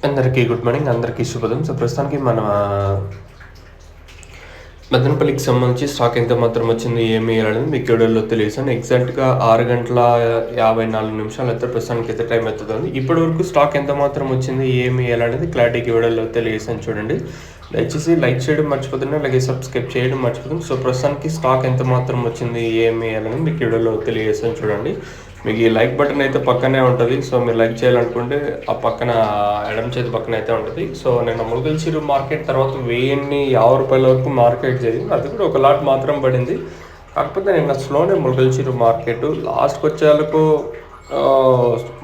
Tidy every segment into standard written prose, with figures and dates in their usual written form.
అందరికీ good morning, అందరికీ శుభోదయం. సో ప్రస్తుతానికి మన మదనపల్లికి సంబంధించి స్టాక్ ఎంత మాత్రం వచ్చింది, ఏమి వేయాలనేది మీకు వీడియోలో తెలియజేసాను. ఎగ్జాక్ట్గా 6 గంటల 54 నిమిషాలు అయితే ప్రస్తుతానికి అయితే టైం అవుతుంది. ఇప్పటి వరకు స్టాక్ ఎంత మాత్రం వచ్చింది, ఏమి వేయాలనేది క్లారిటీకి వీడియోలో తెలియజేసాను. చూడండి, దయచేసి లైక్ చేయడం మర్చిపోతుంది, అలాగే సబ్స్క్రైబ్ చేయడం మర్చిపోతుంది. సో ప్రస్తుతానికి స్టాక్ ఎంత మాత్రం వచ్చింది, ఏమి వేయాలనేది మీకు వీడియోలో తెలియజేసాను. చూడండి, మీకు ఈ లైక్ బటన్ అయితే పక్కనే ఉంటుంది. సో మీరు లైక్ చేయాలనుకుంటే ఆ పక్కన ఎడమ చేతి పక్కన అయితే ఉంటుంది. సో నేను ములకల్చిరు మార్కెట్ తర్వాత 1050 రూపాయల వరకు మార్కెట్ జరిగింది. అది కూడా ఒక లాట్ మాత్రం పడింది. కాకపోతే నేను స్లోనే ములకల్చిరు మార్కెట్ లాస్ట్కి వచ్చేందుకు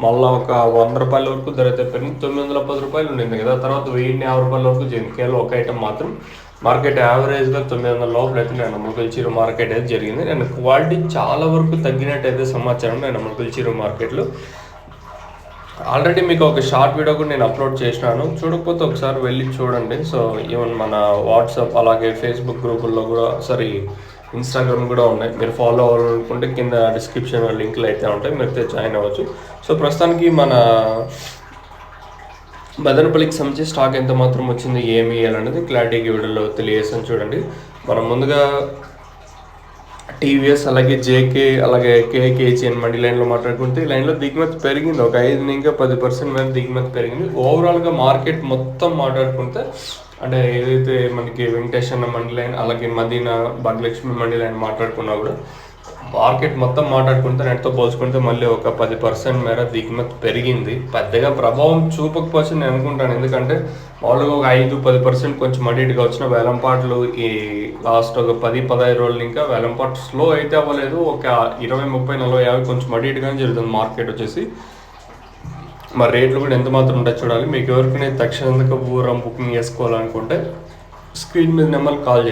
మళ్ళీ ఒక 100 రూపాయల వరకు ధర అయితే పెరిగింది. 910 రూపాయలు ఉండింది కదా, తర్వాత 1050 రూపాయల వరకు జరిగింది. కేవలం ఒక ఐటమ్ మాత్రం మార్కెట్ యావరేజ్గా 900 లోపల అయితే నేను ములకల్చిరు మార్కెట్ అయితే జరిగింది. నేను క్వాలిటీ చాలా వరకు తగ్గినట్టు అయితే సమాచారం నేను ములకల్చిరు మార్కెట్లో. ఆల్రెడీ మీకు ఒక షార్ట్ వీడియో కూడా నేను అప్లోడ్ చేసినాను, చూడకపోతే ఒకసారి వెళ్ళి చూడండి. సో ఈవెన్ మన వాట్సాప్ అలాగే ఫేస్బుక్ గ్రూపుల్లో కూడా ఇన్స్టాగ్రామ్ కూడా ఉన్నాయి. మీరు ఫాలో అవ్వాలనుకుంటే కింద డిస్క్రిప్షన్ లింక్లు అయితే ఉంటాయి, మీరు అయితే జాయిన్ అవ్వచ్చు. సో ప్రస్తుతానికి మన మదనపల్లికి సంబంధించి స్టాక్ ఎంత మాత్రం వచ్చింది, ఏమి వేయాలనేది క్లారిటీకి వీడియోలో తెలియజేస్తాను. చూడండి, మనం ముందుగా టీవీఎస్ అలాగే జేకే అలాగే కేకేజీఎన్ మండి లైన్లో మాట్లాడుకుంటే ఈ లైన్లో దిగుమతి పెరిగింది. ఒక 5-10% మీద దిగుమతి పెరిగింది. ఓవరాల్గా మార్కెట్ మొత్తం మాట్లాడుకుంటే అంటే ఏదైతే మనకి వెంకటేశ్వర మండి లైన్ అలాగే మదీనా భాగ్యలక్ష్మి మండి లైన్ మాట్లాడుకున్నా కూడా మార్కెట్ మొత్తం మాట్లాడుకుంటే నెట్తో పోల్చుకుంటే మళ్ళీ ఒక 10% మేర దిగుమతి పెరిగింది. పెద్దగా ప్రభావం చూపకపోవచ్చు నేను అనుకుంటాను, ఎందుకంటే మామూలుగా ఒక 5-10% కొంచెం అడిట్గా వచ్చిన వేలంపాట్లు ఈ లాస్ట్ ఒక 10-15 రోజులు ఇంకా వేలంపాటు స్లో అయితే అవ్వలేదు. ఒక 20-30-40-50 కొంచెం అడిట్గానే జరుగుతుంది మార్కెట్ వచ్చేసి. మరి రేట్లు కూడా ఎంత మాత్రం ఉంటాయి చూడాలి. మీకు ఎవరికైనా తక్షణంగా బుకింగ్ చేసుకోవాలనుకుంటే స్క్రీన్ మీద నెంబర్ కాల్ చేయండి.